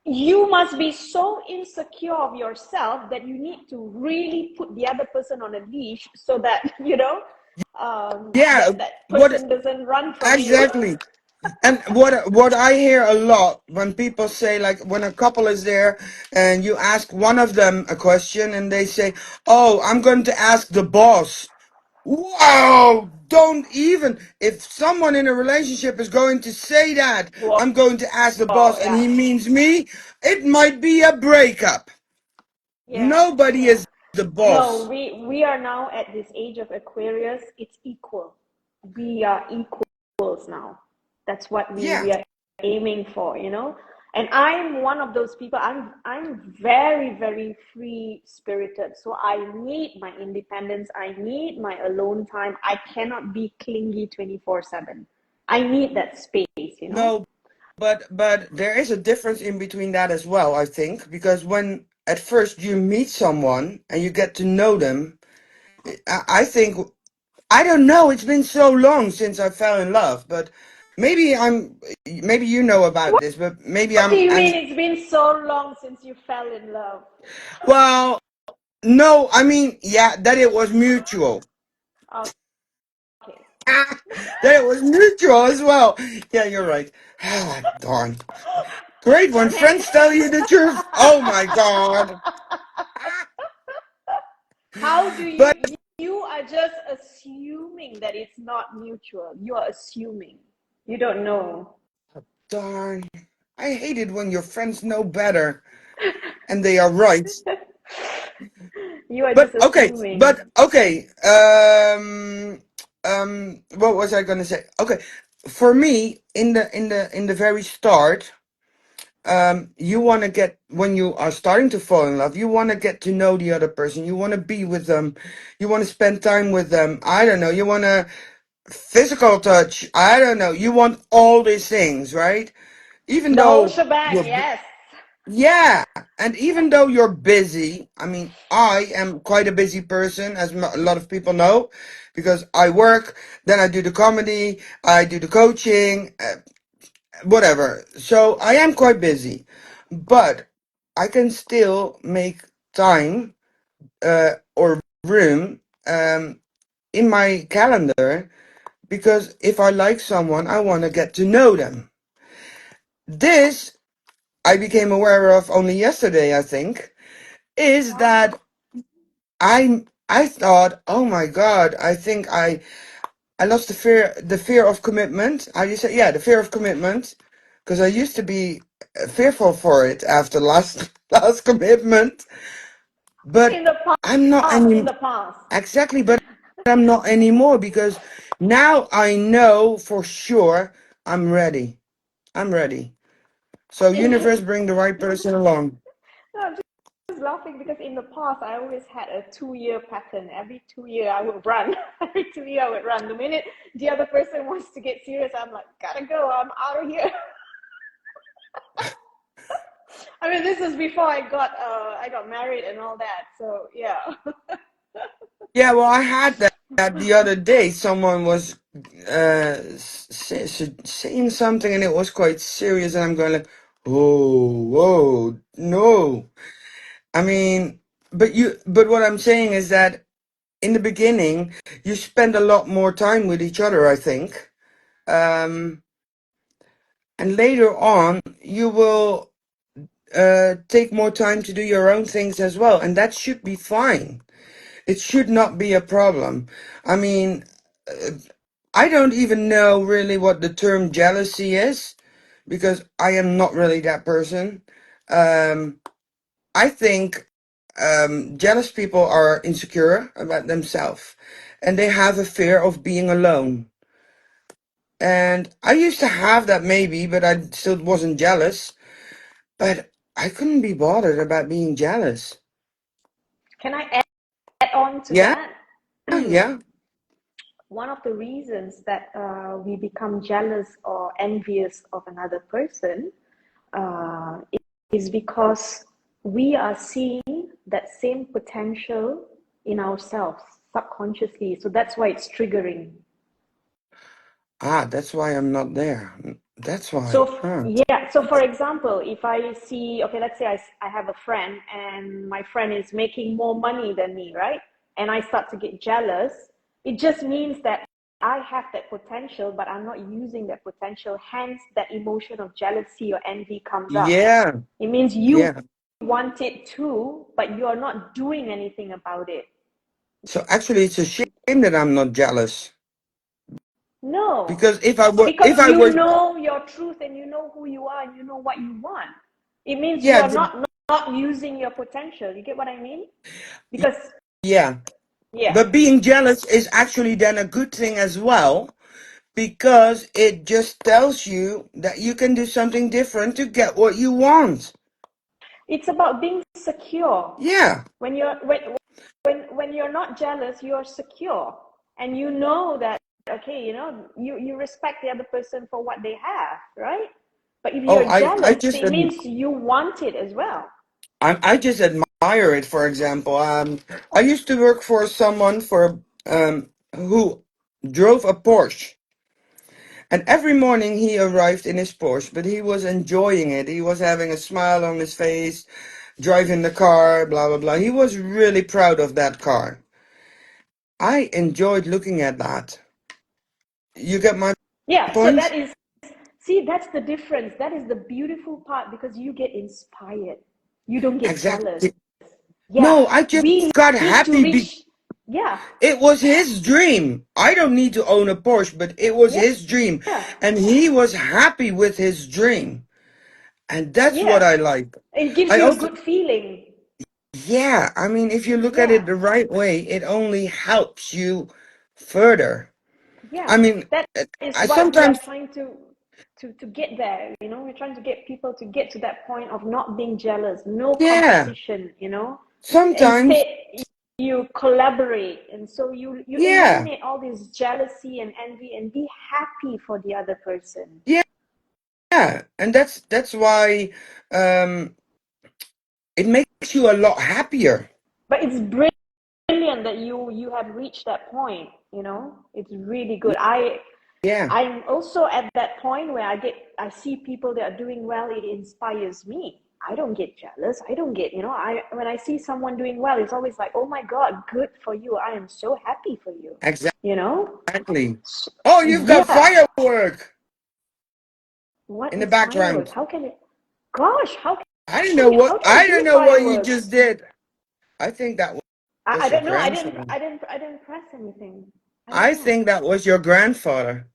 you must be so insecure of yourself that you need to really put the other person on a leash so that Yeah. that What person doesn't run from you. exactly? And what I hear a lot when people say, like, when a couple is there and you ask one of them a question and they say, "Oh, I'm going to ask the boss." Wow, don't even. If someone in a relationship is going to say that, Whoa, I'm going to ask the boss, and yeah, he means me, it might be a breakup. yeah, Nobody yeah. is the No, boss. we are now at this age of Aquarius. It's equal. We are equals now. That's what Yeah. we are aiming for, And I'm one of those people. I'm very, very free spirited. So I need my independence. I need my alone time. I cannot be clingy 24/7. I need that space. No, but there is a difference in between that as well, I think, because when at first you meet someone and you get to know them, I think, I don't know, it's been so long since I fell in love, but maybe maybe you know about this, but maybe What do you I'm mean it's been so long since you fell in love? well, no, I mean, yeah, that it was mutual. Okay. That it was mutual as well. Yeah, you're right. Ah, darn. Great when Okay. friends tell you the truth. Oh my God. How do But you are just assuming that it's not mutual. You are assuming. You don't know. darn, I hate it when your friends know better and they are right. You are But just okay, assuming. what was I gonna say? Okay, for me, in the very start, you want to get, when you are starting to fall in love, you want to get to know the other person. You want to be with them. You want to spend time with them. I don't know. You want to physical touch. I don't know. You want all these things, right? Even The whole though shebang, you're yes. yeah, and even though you're busy, I mean, I am quite a busy person, as a lot of people know, because I work, then I do the comedy, I do the coaching, whatever. So I am quite busy, but I can still make time or room in my calendar, because if I like someone, I want to get to know them. This I became aware of only yesterday, I think, is that I thought, oh my God, I think I lost the fear of commitment. How do you say? Yeah, the fear of commitment, because I used to be fearful for it after last last commitment, but In the I'm not past, in any the past. exactly, but I'm not anymore, because now I know for sure I'm ready. I'm ready. So In universe, bring the right person along. No, I'm just laughing because in the past I always had a 2 year pattern. Every 2 year I would run. Every 2 year I would run. The minute the other person wants to get serious, I'm like, gotta go. I'm out of here. I mean, this is before I got married and all that. So yeah. Yeah, well, I had that the other day. Someone was saying something, and it was quite serious, and I'm going like, "Oh, whoa, no." I mean, but what I'm saying is that in the beginning, you spend a lot more time with each other, I think. Um, and later on, you will take more time to do your own things as well, and that should be fine. It should not be a problem. I mean, I don't even know really what the term jealousy is because I am not really that person. Um, I think jealous people are insecure about themselves and they have a fear of being alone. And I used to have that maybe, but I still wasn't jealous. But I couldn't be bothered about being jealous. Can I add on to Yeah, that? yeah. One of the reasons that we become jealous or envious of another person uh, is because we are seeing that same potential in ourselves subconsciously. So that's why it's triggering. Ah, that's why I'm not there. That's why. So Huh. yeah, so for example, if I see, okay, let's say I have a friend and my friend is making more money than me, right? And I start to get jealous, it just means that I have that potential, but I'm not using that potential. Hence, that emotion of jealousy or envy comes up. Yeah, It means you yeah. want it too, but you are not doing anything about it. So actually, it's a shame that I'm not jealous No, because if because I you were, know your truth and you know who you are and you know what you want. It means you yeah, are not using your potential. You get what I mean? Because yeah. yeah, But being jealous is actually then a good thing as well because it just tells you that you can do something different to get what you want. it's about being secure. Yeah. When when you're not jealous, you're secure, and you know that okay, you know you respect the other person for what they have, right? But if Oh, you're I jealous, just it means you want it as well. I just admire it. For example, I used to work for someone who drove a Porsche. And every morning he arrived in his Porsche, but he was enjoying it. He was having a smile on his face, driving the car, blah, blah, blah. He was really proud of that car. I enjoyed looking at that. You get my Yeah, so point? that is, see, that's the difference. That is the beautiful part because you get inspired. You don't get jealous. Exactly. Yeah, No, I just we got need to happy. reach, yeah, It was his dream. I don't need to own a Porsche, but it was yeah, his dream. yeah, And he was happy with his dream. And that's what yeah. I like. It gives I you a also, good feeling. yeah, I mean, if you look at it Yeah, the right way, it only helps you further. yeah. I mean, That is I what we are sometimes, trying to get there. You know, we're trying to get people to get to that point of not being jealous, no yeah, competition. You know, sometimes, instead you collaborate, and so you yeah, eliminate all this jealousy and envy and be happy for the other person. yeah, yeah. And that's why um, it makes you a lot happier. But it's brilliant that you have reached that point. You know, it's really good. Yeah, I'm also at that point where I see people that are doing well, it inspires me. I don't get jealous. I don't get, you know, I when I see someone doing well, it's always like, oh my God, good for you. I am so happy for you. You know? exactly. Oh, you've got Yeah. firework What in the is firework? background. How can it gosh, how can I it don't be know what you fireworks? just did. I think that I was your don't know. grandfather. I didn't press anything. I don't I know. think that was your grandfather.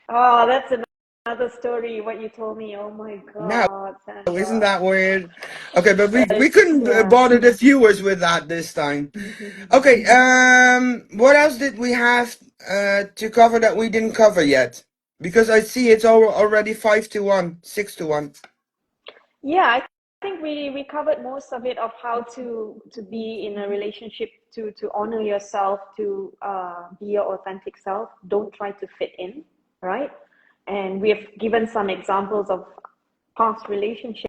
Oh, that's another story, what you told me. Oh my Now, God, isn't Sandra. that weird? Okay, but we couldn't Yeah. bother the viewers with that this time. Okay, what else did we have to cover that we didn't cover yet? Because I see it's already 5-1, 6-1. Yeah, I think we covered most of it of how to be in a relationship, to honor yourself, to be your authentic self. Don't try to fit in, right? And we have given some examples of past relationships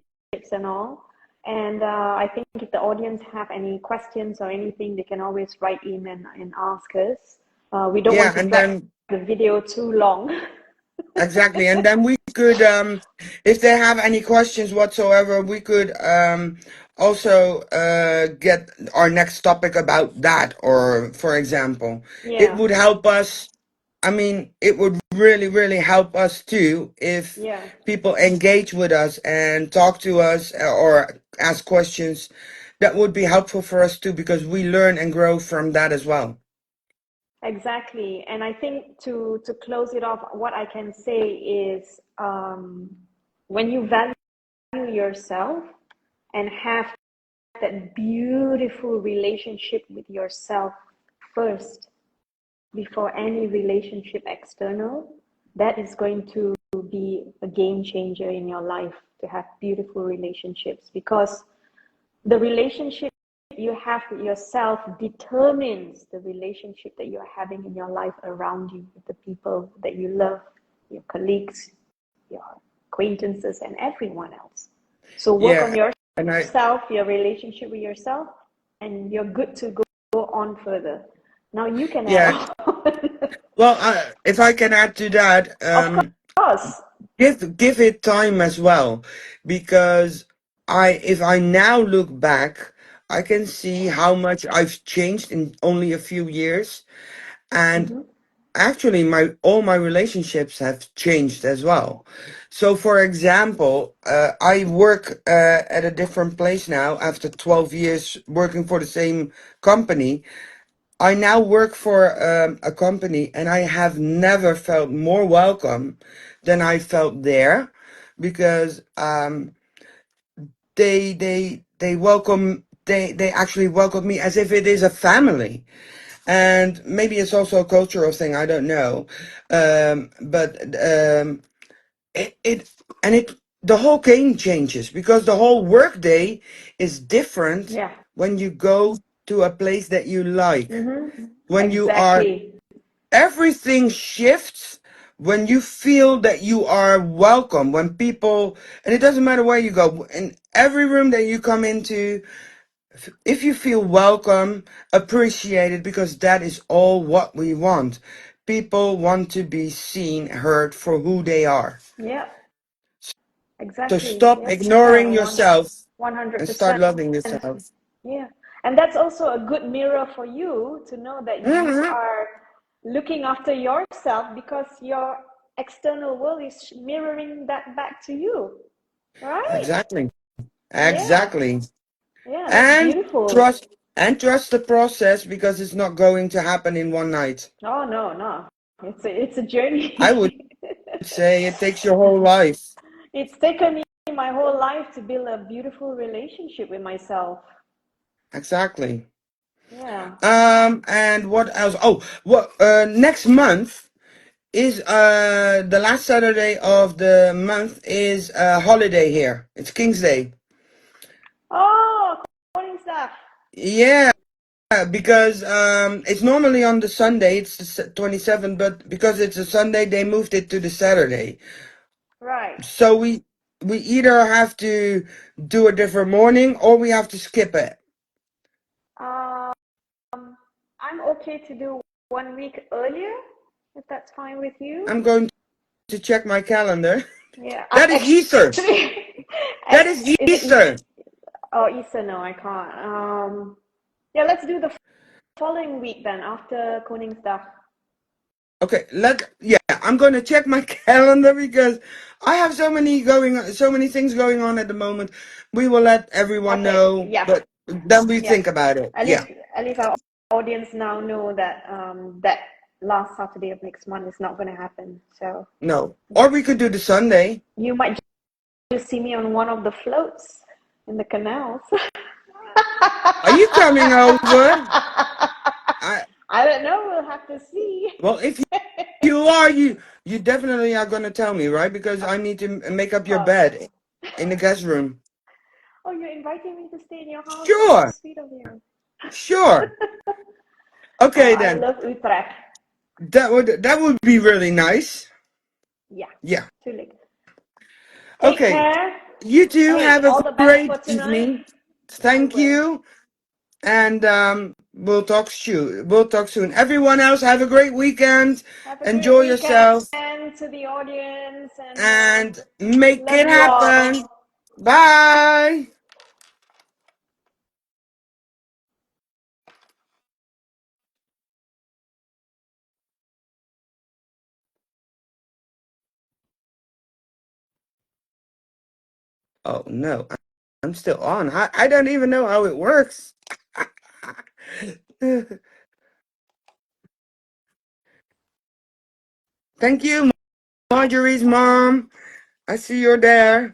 and all. And I think if the audience have any questions or anything, they can always write in and ask us. We don't want Yeah, to and drag then the video too long. exactly, and then we could, if they have any questions whatsoever, we could also get our next topic about that, or for example, it Yeah, would help us. I mean, it would really, really help us too if yeah. people engage with us and talk to us or ask questions. That would be helpful for us too because we learn and grow from that as well. Exactly. And I think to close it off, what I can say is when you value yourself and have that beautiful relationship with yourself first before any relationship external, that is going to be a game changer in your life to have beautiful relationships because the relationship you have with yourself determines the relationship that you're having in your life around you with the people that you love, your colleagues, your acquaintances, and everyone else. So work on Yeah, and yourself, your relationship with yourself, and you're good to go on further. Now you can add yeah. on. Well, if I can add to that, Of course. give it time as well, because if I now look back, I can see how much I've changed in only a few years, and Mm-hmm. actually my all my relationships have changed as well. So, for example, I work at a different place now after 12 years working for the same company. I now work for a company, and I have never felt more welcome than I felt there, because they welcome they actually welcome me as if it is a family. And maybe it's also a cultural thing, I don't know. But it and it the whole game changes because the whole workday is different Yeah. when you go to a place that you like. Mm-hmm. When you are Exactly. Everything shifts when you feel that you are welcome. When people, and it doesn't matter where you go, in every room that you come into, if you feel welcome, appreciated, because that is all what we want. People want to be seen, heard for who they are. Yeah. So Exactly. stop Yes, you ignoring are yourself and start 100%. loving yourself. Yeah. And that's also a good mirror for you to know that you Mhm. are looking after yourself because your external world is mirroring that back to you. Right? Exactly. Yeah. Exactly. Yeah, that's And beautiful. trust the process, because it's not going to happen in one night. Oh no, no. It's a I would journey. say it takes your whole life. It's taken me my whole life to build a beautiful relationship with myself. Exactly. Yeah. And what else? Oh, what next month is the last Saturday of the month is a holiday here. It's King's Day. Oh, morning stuff. Yeah, because it's normally on the Sunday, it's the 27th, but because it's a Sunday, they moved it to the Saturday. Right. So we either have to do a different morning or we have to skip it. Um, I'm okay to do 1 week earlier, if that's fine with you. I'm going to check my calendar. Yeah, I'm That is Easter. actually. That is Is it Easter. Oh, Easter? No, I can't. Yeah, let's do the following week then after Koningsdag. Okay, yeah, I'm going to check my calendar because I have so many things going on at the moment. We will let everyone Okay, know, yeah, but then we yeah. think about it. At Yeah, least, at least our audience now know that that last Saturday of next month is not going to happen. So no. Or yeah, we could do the Sunday. you might just see me on one of the floats in the canals. Are you coming over? I I don't know. We'll have to see. Well, if you are, you definitely are going to tell me, right? Because I need to make up your Oh, bed in the guest room. oh, you're inviting me to stay in your house. That's so Sure, sweet of you. sure. Oh, Okay, I then love Utrecht. that would be really nice. Yeah, Yeah. tuurlijk. Take Okay. care. You too. Hey, Have a all the best for great tonight. evening. I Thank will. you. And we'll talk soon. We'll talk soon. Everyone else, have a great weekend. Have a great Enjoy weekend yourself to the audience, and and make love it you all. happen. Bye. Oh no, I'm still on. I don't even know how it works. Thank you, Marjorie's mom. I see you're there.